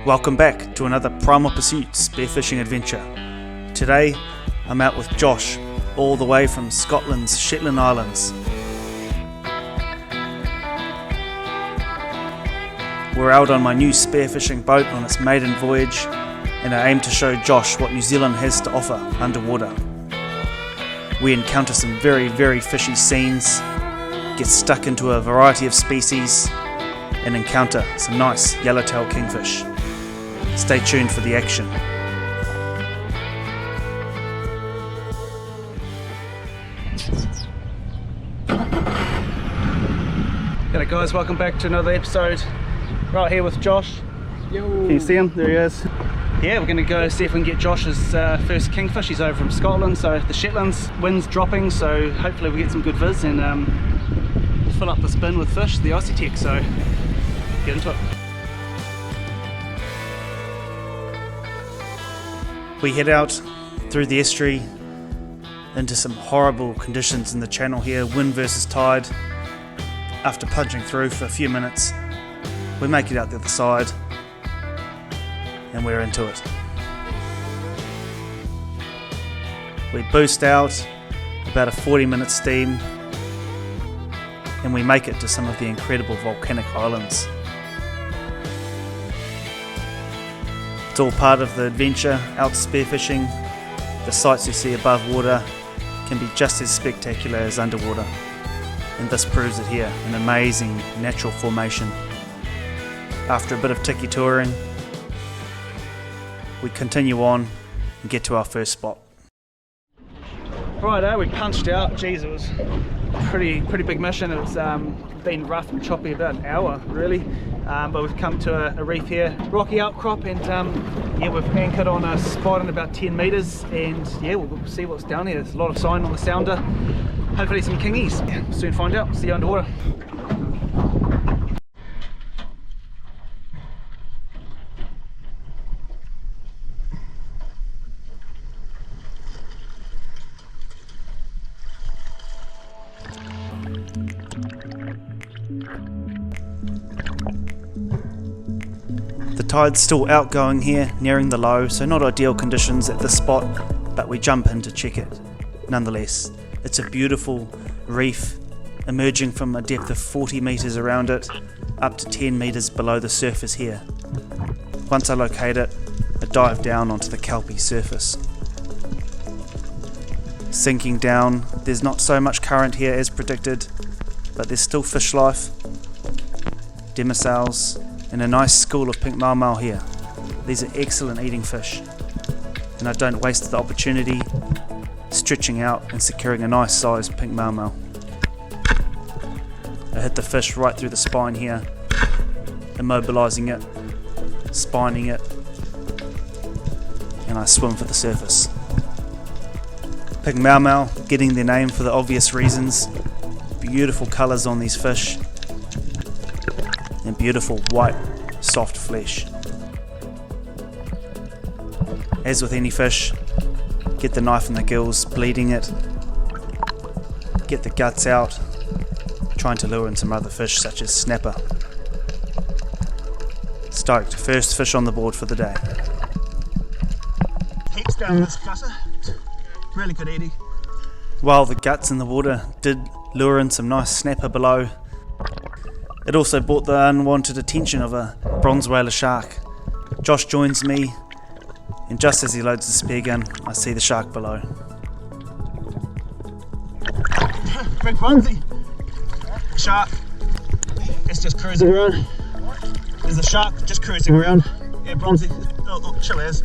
Welcome back to another Primal Pursuits spearfishing adventure. Today I'm out with Josh, all the way from Scotland's Shetland Islands. We're out on my new spearfishing boat on its maiden voyage, and I aim to show Josh what New Zealand has to offer underwater. We encounter some very fishy scenes, get stuck into a variety of species, and encounter some nice yellowtail kingfish. Stay tuned for the action. G'day guys, welcome back to another episode. Right here with Josh. Yo. Can you see him? There he is. Yeah, we're going to go see if we can get Josh's first kingfish. He's over from Scotland, so the Shetlands, wind's dropping, so hopefully we get some good viz and fill up the bin with fish, the Aussie tech, so get into it. We head out through the estuary into some horrible conditions in the channel here, wind versus tide. After punching through for a few minutes, we make it out the other side and we're into it. We boost out about a 40-minute steam and we make it to some of the incredible volcanic islands. It's all part of the adventure, out spearfishing. The sights you see above water can be just as spectacular as underwater, and this proves it here, an amazing natural formation. After a bit of tiki touring, we continue on and get to our first spot. Righto, we punched out. Geez, it was a pretty big mission. It was been rough and choppy about an hour really, but we've come to a reef here, rocky outcrop, and yeah, we've anchored on a spot in about 10 metres, and yeah, we'll see what's down here. There's a lot of sign on the sounder, hopefully some kingies. Yeah, we'll soon find out. See you underwater. The tide's still outgoing here, nearing the low, so not ideal conditions at this spot, but we jump in to check it. Nonetheless, it's a beautiful reef emerging from a depth of 40 metres around it, up to 10 metres below the surface here. Once I locate it, I dive down onto the kelpy surface. Sinking down, there's not so much current here as predicted, but there's still fish life, demoiselles, and a nice school of pink mau here. These are excellent eating fish, and I don't waste the opportunity stretching out and securing a nice sized pink mau. I hit the fish right through the spine here, immobilizing it, spining it, and I swim for the surface. Pink mau, getting their name for the obvious reasons. Beautiful colours on these fish, and beautiful white soft flesh. As with any fish, get the knife in the gills, bleeding it, get the guts out, trying to lure in some other fish such as snapper. Stoked, first fish on the board for the day. Heaps down this gutter, really good eating. While the guts in the water did lure in some nice snapper below, it also brought the unwanted attention of a bronze whaler shark. Josh joins me, and just as he loads the spear gun, I see the shark below. Big onesie. Shark. It's just cruising around. There's a shark just cruising around. Yeah, bronzy. Oh, chill as.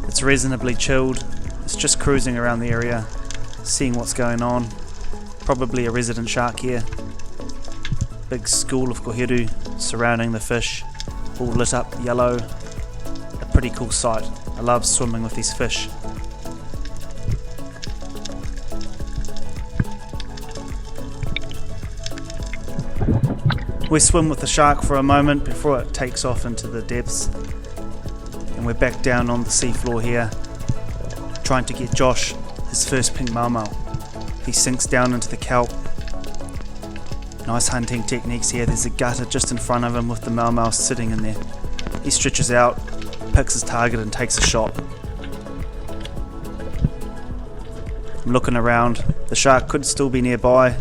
It's reasonably chilled. It's just cruising around the area, seeing what's going on. Probably a resident shark here. Big school of koheru surrounding the fish, all lit up yellow. A pretty cool sight. I love swimming with these fish. We swim with the shark for a moment before it takes off into the depths, and we're back down on the seafloor here, trying to get Josh his first pink mau. He sinks down into the kelp, Nice hunting techniques here. There's a gutter just in front of him with the mau sitting in there. He stretches out, picks his target and takes a shot. I'm looking around. The shark could still be nearby,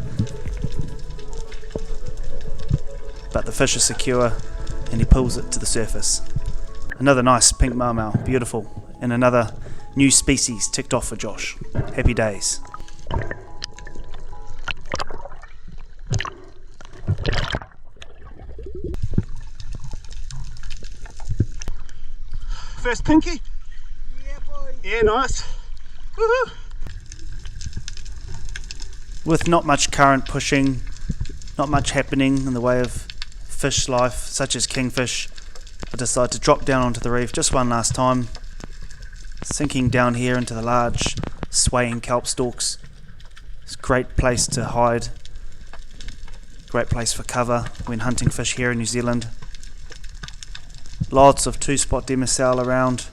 but the fish is secure and he pulls it to the surface. Another nice pink mau, beautiful, and another new species ticked off for Josh. Happy days. First pinky? Yeah, boy. Yeah, nice. Woohoo! With not much current pushing, not much happening in the way of fish life, such as kingfish, I decided to drop down onto the reef just one last time, sinking down here into the large swaying kelp stalks. It's a great place to hide, great place for cover when hunting fish here in New Zealand. Lots of two-spot demersal around,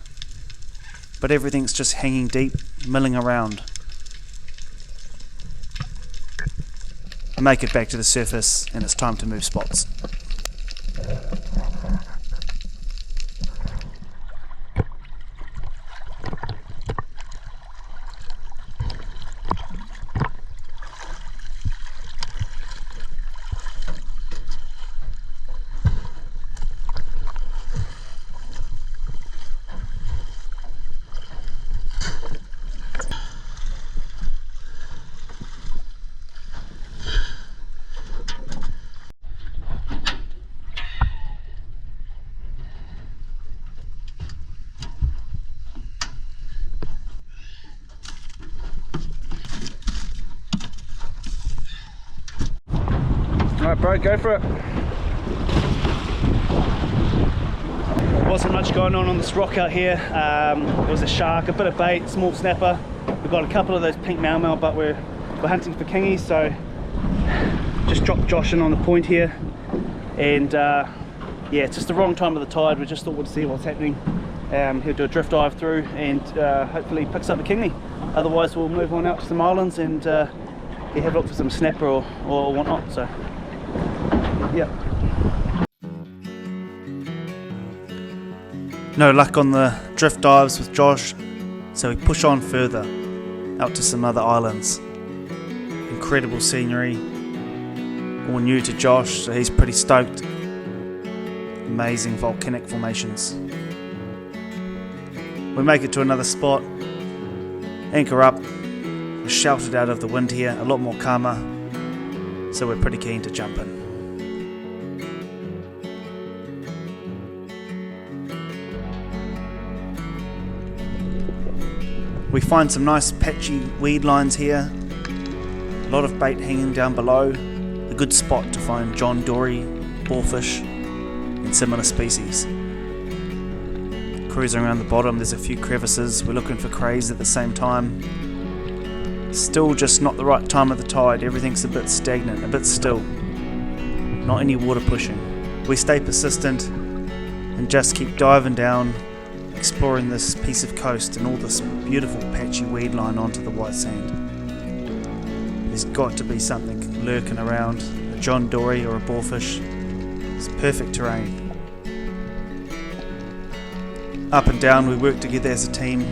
but everything's just hanging deep, milling around. I make it back to the surface and it's time to move spots. Alright bro, go for it. Wasn't much going on this rock out here. It was a shark, a bit of bait, small snapper. We've got a couple of those pink mau, but we're hunting for kingies, so just dropped Josh in on the point here. And yeah, it's just the wrong time of the tide. We just thought we'd see what's happening. He'll do a drift dive through and hopefully picks up a kingie. Otherwise we'll move on out to some islands and yeah, have a look for some snapper or whatnot. So yeah. No luck on the drift dives with Josh, so we push on further out to some other islands. Incredible scenery, all new to Josh, so he's pretty stoked. Amazing volcanic formations. We make it to another spot, anchor up, we're sheltered out of the wind here, a lot more calmer, so we're pretty keen to jump in. We find some nice patchy weed lines here, a lot of bait hanging down below, a good spot to find John Dory, boarfish and similar species. Cruising around the bottom, there's a few crevices, we're looking for crays at the same time. Still just not the right time of the tide, everything's a bit stagnant, a bit still. Not any water pushing. We stay persistent and just keep diving down, exploring this piece of coast and all this beautiful patchy weed line onto the white sand. There's got to be something lurking around, a John Dory or a boarfish. It's perfect terrain. Up and down we work together as a team.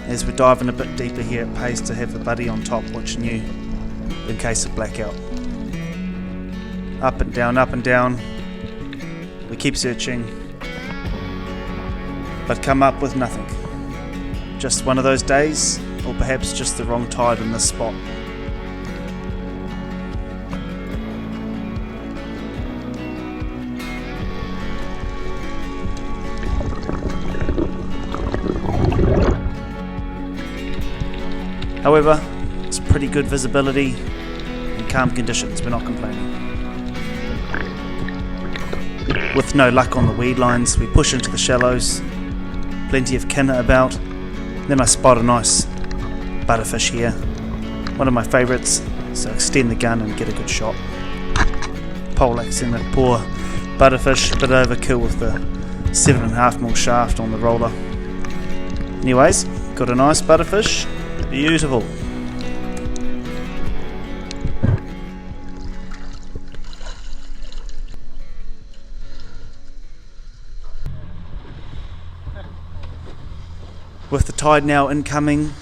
As we're diving a bit deeper here, it pays to have a buddy on top watching you in case of blackout. Up and down, we keep searching, but come up with nothing. Just one of those days, or perhaps just the wrong tide in this spot. However, it's pretty good visibility and calm conditions, we're not complaining. With no luck on the weed lines, we push into the shallows, plenty of kinna about, then I spot a nice butterfish here, one of my favourites, so extend the gun and get a good shot. Poleaxing the poor butterfish, a bit overkill with the 7.5mm shaft on the roller. Anyways, got a nice butterfish. Beautiful. With the tide now incoming,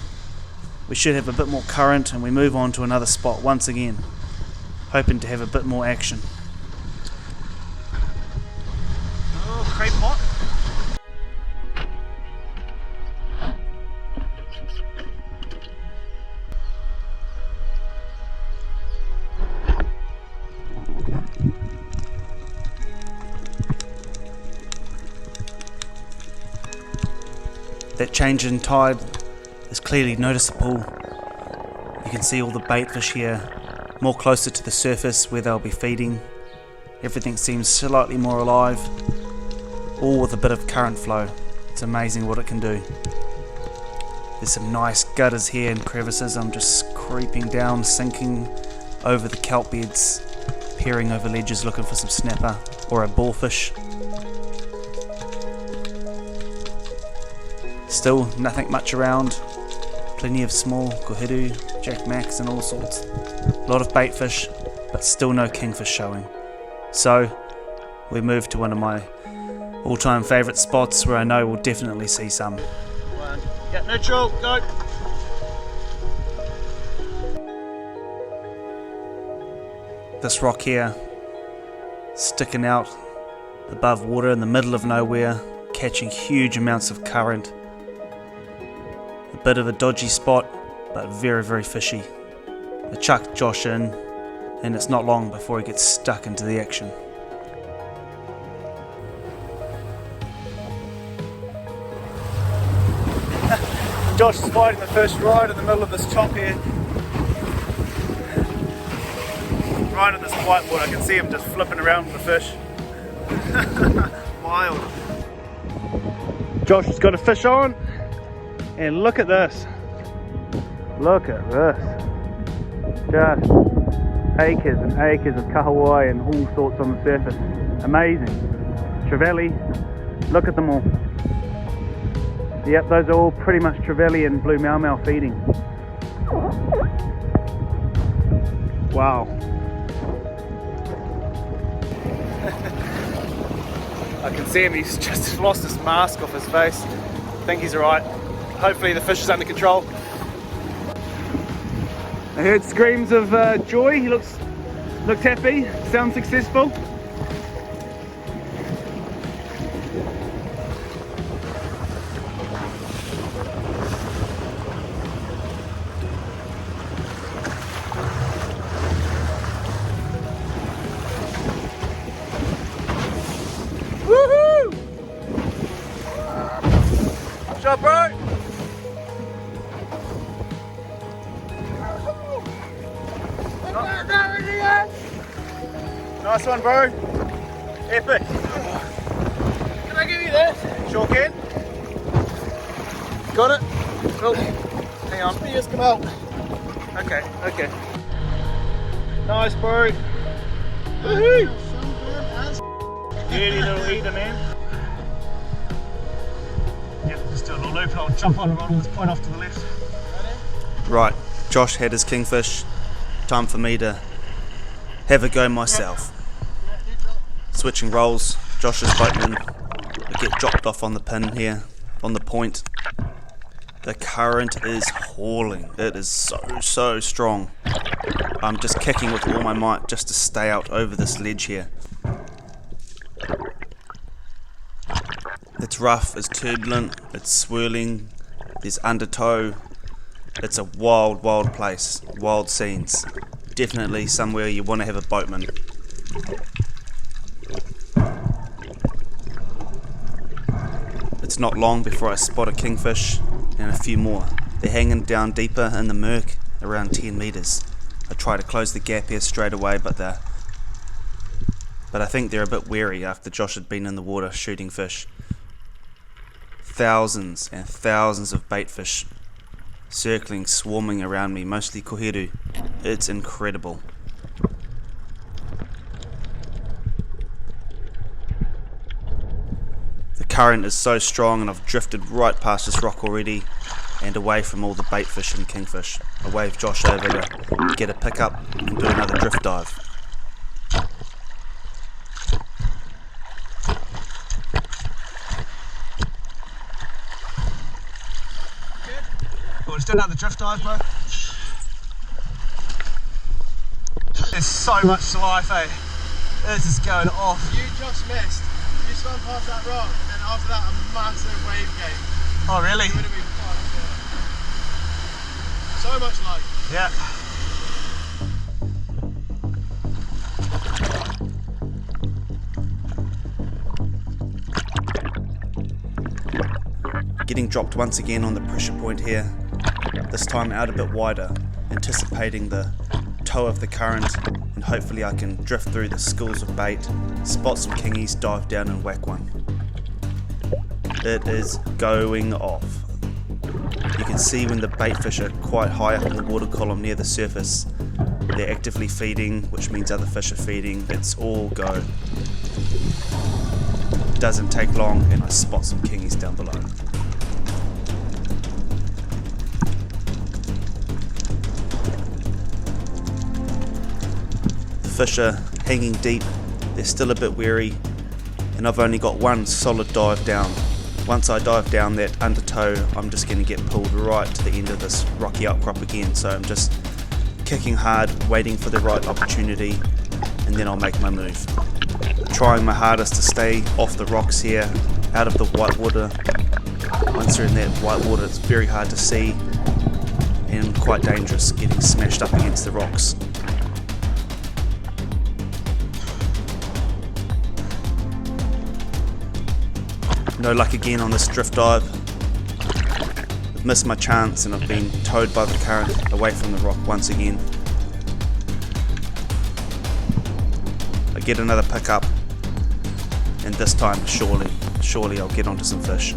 we should have a bit more current and we move on to another spot once again, hoping to have a bit more action. Oh, crepe pot. That change in tide is clearly noticeable. You can see all the bait fish here, more closer to the surface where they'll be feeding. Everything seems slightly more alive, all with a bit of current flow. It's amazing what it can do. There's some nice gutters here and crevices. I'm just creeping down, sinking over the kelp beds, peering over ledges looking for some snapper or a boarfish. Still nothing much around, plenty of small kohiru, jack max and all sorts. A lot of bait fish, but still no kingfish showing. So we move to one of my all-time favourite spots where I know we'll definitely see some. One. Yeah, neutral, go. This rock here, sticking out above water in the middle of nowhere, catching huge amounts of current. A bit of a dodgy spot, but very, very fishy. I chucked Josh in, and it's not long before he gets stuck into the action. Josh is fighting the fish right in the middle of this chop here. Right in this whitewood, I can see him just flipping around with the fish. Wild. Josh has got a fish on, and look at this. Look at this. Just acres and acres of kahawai and all sorts on the surface. Amazing. Trevally, look at them all. Yep, those are all pretty much trevally and blue mau feeding. Wow. I can see him, he's just lost his mask off his face. I think he's alright. Hopefully the fish is under control. I heard screams of joy. He looked happy, sounds successful. Woohoo! Good job, bro! Nice one, bro. Epic. Can I give you that? Sure can. Got it? Oh, hang on. Spears come out. Okay, okay. Nice, bro. Woohoo! Dirty little eater, man. Yeah, just do a little loop. I'll jump on and roll this point off to the left. Right, Josh had his kingfish. Time for me to have a go myself. Switching roles, Josh's boatman. I get dropped off on the pin here, on the point. The current is hauling. It is so strong. I'm just kicking with all my might just to stay out over this ledge here. It's rough, it's turbulent, it's swirling, there's undertow. It's a wild place, wild scenes. Definitely somewhere you want to have a boatman. It's not long before I spot a kingfish and a few more. They're hanging down deeper in the murk, around 10 metres. I try to close the gap here straight away, but I think they're a bit wary after Josh had been in the water shooting fish. Thousands and thousands of bait fish circling, swarming around me, mostly kohiru. It's incredible. The current is so strong and I've drifted right past this rock already and away from all the bait fish and kingfish. I wave Josh over to get a pickup and do another drift dive. let's do another drift dive, bro. There's so much to life, eh? This is going off. You just missed. You swam past that rock, and then after that, a massive wave came. Oh, really? It would have been fun, yeah. So much life. Yeah. Getting dropped once again on the pressure point here, this time out a bit wider, anticipating the toe of the current, and hopefully I can drift through the schools of bait, spot some kingies, dive down and whack one. It is going off. You can see when the bait fish are quite high up in the water column near the surface, they're actively feeding, which means other fish are feeding. It's all go. Doesn't take long and I spot some kingies down below. Fish are hanging deep, they're still a bit wary, and I've only got one solid dive down. Once I dive down that undertow, I'm just going to get pulled right to the end of this rocky outcrop again, so I'm just kicking hard, waiting for the right opportunity, and then I'll make my move. Trying my hardest to stay off the rocks here, out of the white water. Once you're in that white water, it's very hard to see and quite dangerous, getting smashed up against the rocks. No luck again on this drift dive. I've missed my chance and I've been towed by the current away from the rock once again. I get another pickup, and this time surely I'll get onto some fish.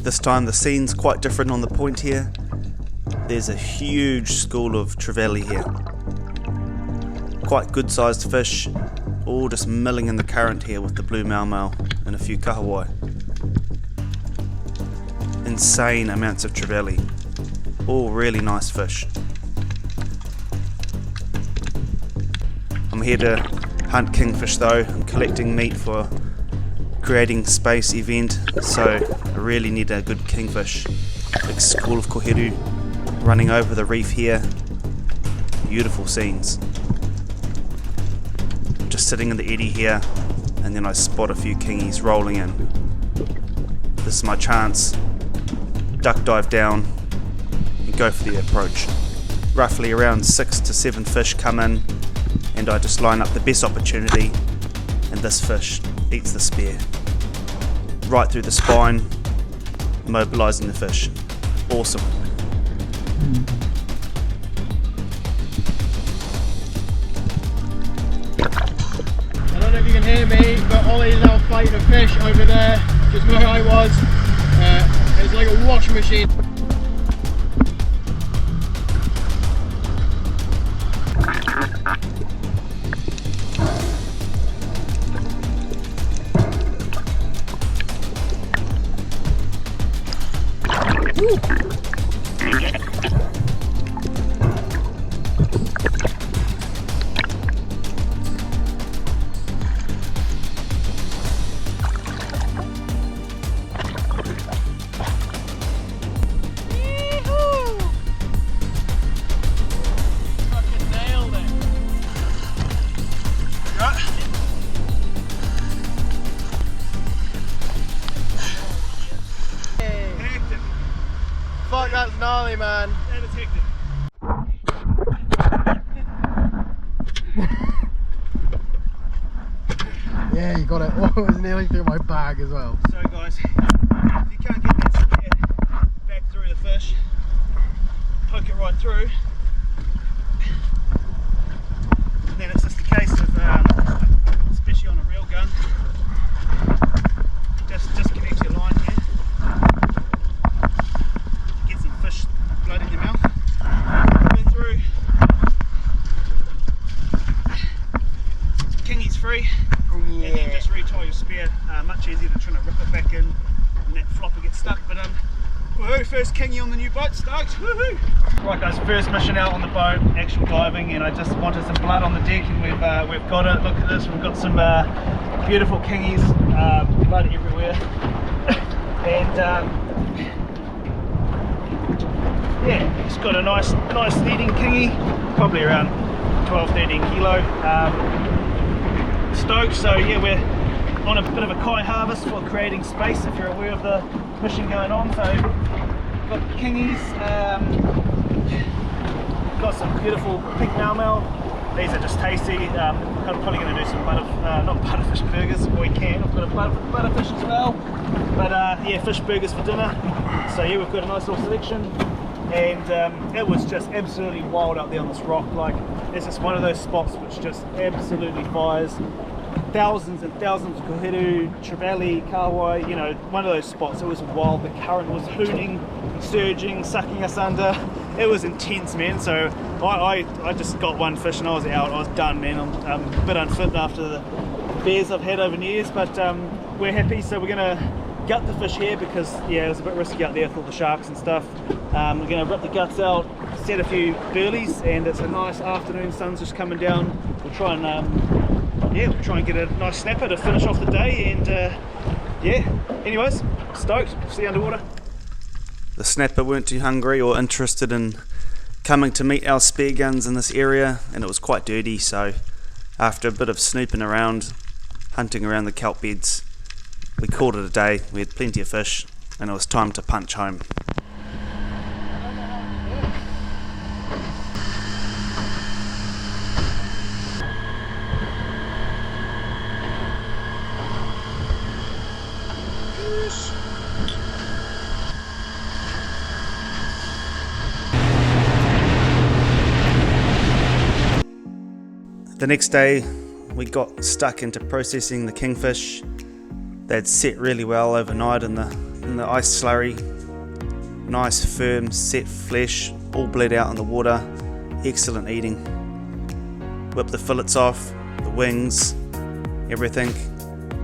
This time the scene's quite different on the point here. There's a huge school of trevally here. Quite good sized fish, all just milling in the current here with the blue mau and a few kahawai. Insane amounts of trevally, all really nice fish. I'm here to hunt kingfish though. I'm collecting meat for creating space event, so I really need a good kingfish. Big school of koheru running over the reef here. Beautiful scenes. Just sitting in the eddy here, and then I spot a few kingies rolling in. This is my chance. Duck dive down and go for the approach. Roughly around 6 to 7 fish come in, and I just line up the best opportunity, and this fish eats the spear. Right through the spine, immobilising the fish. Awesome. I don't know if you can hear me, but Ollie's out fighting a fish over there, just where I was. It's like a washing machine. Fuck, that's gnarly, man. And it's hectic. Yeah, you got it. Oh, it was nearly through my bag as well. So guys, if you can't get that spear back through the fish, poke it right through, and then it's just a case of, especially on a reel gun, just disconnect your line here, get some fish blood in your mouth, go through, kingies free, and then just retie your spear. Much easier than trying to rip first kingy on the new boat, stoked. Woohoo! Right guys, first mission out on the boat, actual diving, and I just wanted some blood on the deck, and we've got it. Look at this, we've got some beautiful kingies, blood everywhere. And yeah, it's got a nice leading kingy, probably around 12-13 kilo. Stoked. So yeah, we're on a bit of a kai harvest for creating space, if you're aware of the mission going on. So got kingies, got some beautiful pink mau. These are just tasty. I'm probably going to do some not butterfish burgers if we can. I've got a butterfish as well, but yeah, fish burgers for dinner. So yeah, we've got a nice little selection, and it was just absolutely wild out there on this rock. Like, it's just one of those spots which just absolutely fires. Thousands and thousands of koheru, trevally, kahawai, you know, one of those spots. It was wild. The current was hooting, surging, sucking us under. It was intense, man. So I just got one fish and I was out. I was done, man. I'm a bit unfit after the bears I've had over the years, but we're happy. So we're gonna gut the fish here because yeah, it was a bit risky out there with all the sharks and stuff. We're gonna rip the guts out, set a few burleys, and it's a nice afternoon. Sun's just coming down. We'll try and yeah, we'll try and get a nice snapper to finish off the day, and yeah, anyways, stoked, see you underwater. The snapper weren't too hungry or interested in coming to meet our spear guns in this area, and it was quite dirty, so after a bit of snooping around, hunting around the kelp beds, we called it a day. We had plenty of fish, and it was time to punch home. The next day we got stuck into processing the kingfish. They'd set really well overnight in the ice slurry. Nice firm set flesh, all bled out in the water. Excellent eating. Whipped the fillets off, the wings, everything,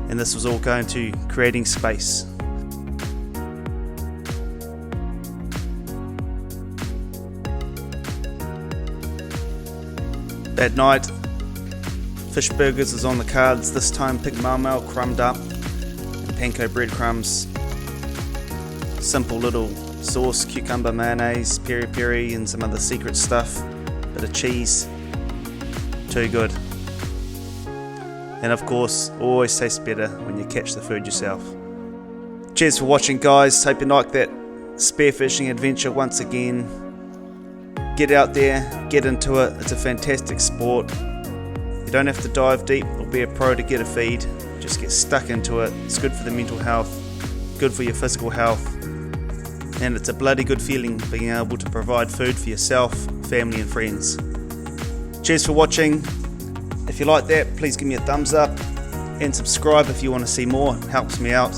and this was all going to creating space. That night, fish burgers is on the cards, this time pig mau crumbed up, and panko breadcrumbs. Simple little sauce, cucumber, mayonnaise, peri peri, and some other secret stuff. Bit of cheese. Too good. And of course, always tastes better when you catch the food yourself. Cheers for watching, guys. Hope you liked that spearfishing adventure once again. Get out there, get into it. It's a fantastic sport. You don't have to dive deep or be a pro to get a feed. Just get stuck into it. It's good for the mental health, good for your physical health, and it's a bloody good feeling being able to provide food for yourself, family and friends. Cheers for watching. If you like that, please give me a thumbs up and subscribe if you want to see more. It helps me out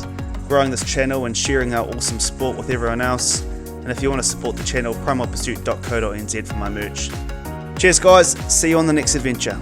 growing this channel and sharing our awesome sport with everyone else. And if you want to support the channel, primalpursuit.co.nz for my merch. Cheers guys, see you on the next adventure.